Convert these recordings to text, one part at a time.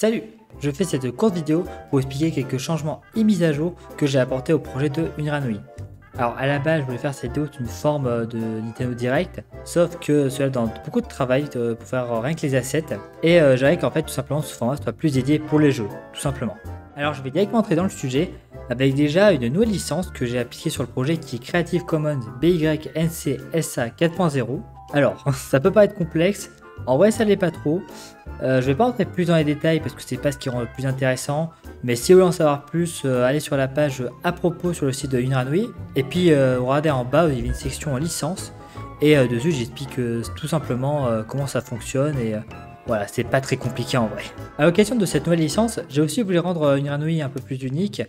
Salut! Je fais cette courte vidéo pour expliquer quelques changements et mises à jour que j'ai apportés au projet de Unranui. Alors à la base je voulais faire cette vidéo sous une forme de Nintendo Direct, sauf que cela demande beaucoup de travail pour faire rien que les assets, et j'aimerais qu'en fait tout simplement ce format soit plus dédié pour les jeux, tout simplement. Alors je vais directement entrer dans le sujet avec déjà une nouvelle licence que j'ai appliquée sur le projet qui est Creative Commons BY-NC SA 4.0. Alors ça peut pas être complexe, en vrai ça l'est pas trop. Je vais pas rentrer plus dans les détails parce que c'est pas ce qui rend le plus intéressant, mais si vous voulez en savoir plus, allez sur la page à propos sur le site de Unranui, et puis regardez en bas, il y a une section licence, et dessus j'explique tout simplement comment ça fonctionne, et voilà, c'est pas très compliqué en vrai. À l'occasion de cette nouvelle licence, j'ai aussi voulu rendre Unranui un peu plus unique,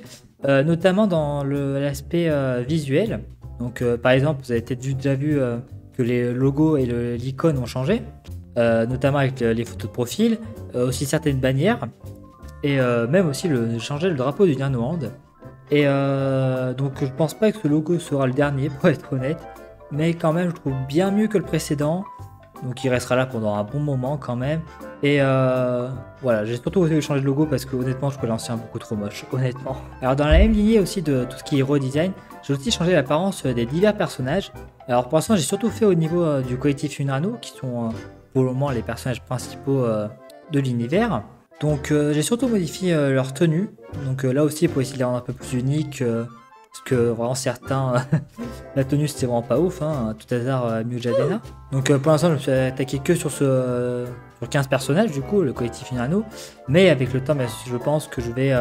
notamment dans l'aspect visuel. Donc par exemple, vous avez peut-être déjà vu que les logos et l'icône ont changé. Notamment avec les photos de profil, aussi certaines bannières, et même aussi changer le drapeau du Nirnland. Et donc je pense pas que ce logo sera le dernier pour être honnête, mais quand même je trouve bien mieux que le précédent, donc il restera là pendant un bon moment quand même. Et voilà, j'ai surtout voulu changer de logo parce que honnêtement je trouve l'ancien beaucoup trop moche, honnêtement. Alors dans la même lignée aussi de tout ce qui est redesign, j'ai aussi changé l'apparence des divers personnages. Alors pour l'instant j'ai surtout fait au niveau du collectif Unrano, qui sont pour le moment les personnages principaux de l'univers. Donc j'ai surtout modifié leur tenue, donc là aussi pour essayer de les rendre un peu plus uniques, parce que vraiment certains, la tenue c'était vraiment pas ouf, hein, tout hasard Miu Jadena. Donc pour l'instant je me suis attaqué que sur 15 personnages du coup, le collectif Unrano, mais avec le temps je pense que je vais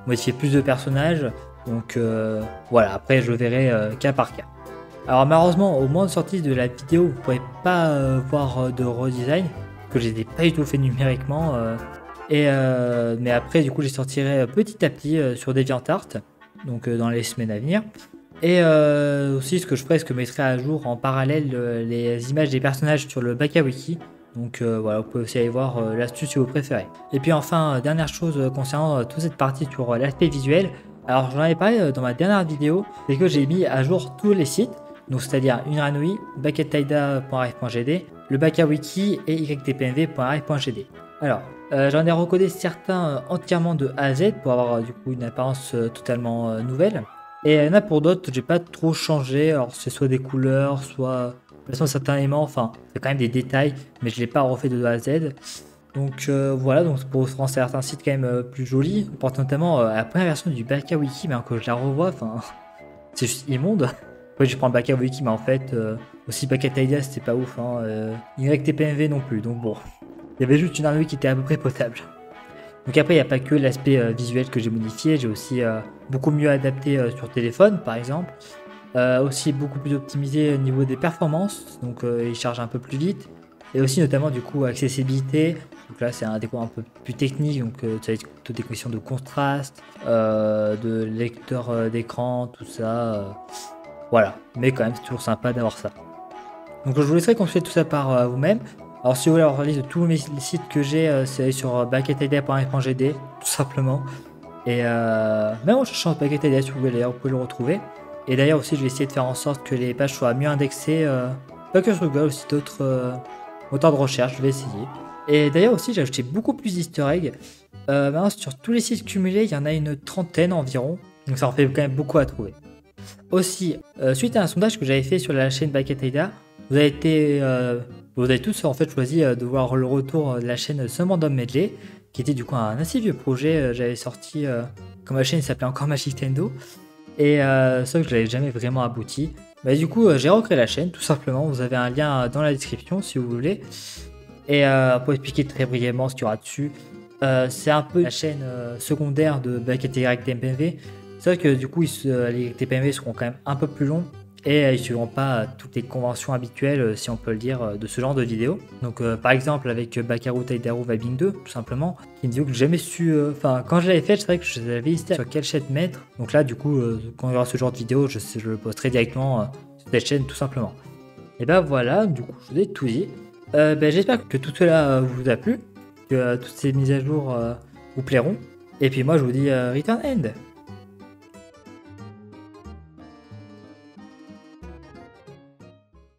modifier plus de personnages, donc voilà, après je verrai cas par cas. Alors malheureusement, au moment de sortie de la vidéo, vous ne pourrez pas voir de redesign, que je n'ai pas du tout fait numériquement. Mais après, du coup, je les sortirai petit à petit sur DeviantArt, donc dans les semaines à venir. Et aussi, ce que je ferai, c'est que je mettrai à jour en parallèle les images des personnages sur le BakaWiki. Donc voilà, vous pouvez aussi aller voir l'astuce si vous préférez. Et puis enfin, dernière chose concernant toute cette partie sur l'aspect visuel. Alors j'en avais parlé dans ma dernière vidéo, c'est que j'ai mis à jour tous les sites. Donc c'est-à-dire Unranui, bucketaida.rf.gd, le BakaWiki et ytpmv.rf.gd. Alors, j'en ai recodé certains entièrement de A à Z pour avoir du coup une apparence totalement nouvelle. Et il y en a pour d'autres, j'ai pas trop changé. Alors c'est soit des couleurs, soit de façon certains éléments, enfin c'est quand même des détails, mais je l'ai pas refait de A à Z. Donc voilà, donc pour rendre certains sites quand même plus jolis. On porte notamment la première version du BakaWiki, mais quand je la revois, enfin c'est juste immonde. Ouais, je prends BakaWiki, mais en fait, aussi Bucketaida c'était pas ouf, hein, YTPMV non plus, donc bon. Il y avait juste une Unranui qui était à peu près potable. Donc après, il n'y a pas que l'aspect visuel que j'ai modifié, j'ai aussi beaucoup mieux adapté sur téléphone, par exemple. Aussi beaucoup plus optimisé au niveau des performances, donc il charge un peu plus vite. Et aussi notamment du coup accessibilité, donc là c'est un déco un peu plus technique, donc ça va être toutes des questions de contraste, de lecteur d'écran, tout ça. Voilà, mais quand même c'est toujours sympa d'avoir ça. Donc je vous laisserai consulter tout ça par vous-même. Alors si vous voulez avoir la liste de tous mes sites que j'ai, c'est sur bucketaida.rf.gd tout simplement. Et même en cherchant Bucketaida si vous voulez, vous pouvez le retrouver. Et d'ailleurs aussi je vais essayer de faire en sorte que les pages soient mieux indexées, pas que sur Google, aussi d'autres moteurs de recherche, je vais essayer. Et d'ailleurs aussi j'ai ajouté beaucoup plus d'easter eggs. Maintenant sur tous les sites cumulés, il y en a une trentaine environ, donc ça en fait quand même beaucoup à trouver. Aussi, suite à un sondage que j'avais fait sur la chaîne Bucketaida, vous avez tous en fait choisi de voir le retour de la chaîne Summandom Medley, qui était du coup un assez vieux projet. J'avais sorti quand ma chaîne s'appelait encore Magic Tendo, et sauf que je l'avais jamais vraiment abouti. Bah, du coup, j'ai recréé la chaîne tout simplement. Vous avez un lien dans la description si vous voulez. Et pour expliquer très brièvement ce qu'il y aura dessus, c'est un peu la chaîne secondaire de Bucketaida TPMV. C'est vrai que du coup, les TPMV seront quand même un peu plus longs et ils ne suivront pas toutes les conventions habituelles, si on peut le dire, de ce genre de vidéo. Donc par exemple avec Bakaru Taidaru Vibing 2, tout simplement, une vidéo que j'ai jamais su... Enfin, quand je l'avais faite, c'est vrai que je savais hésité sur quelle chaîne mettre. Donc là, du coup, quand il y aura ce genre de vidéo, je le posterai directement sur cette chaîne, tout simplement. Et ben voilà, du coup, je vous ai tout dit. J'espère que tout cela vous a plu, que toutes ces mises à jour vous plairont. Et puis moi, je vous dis Return End.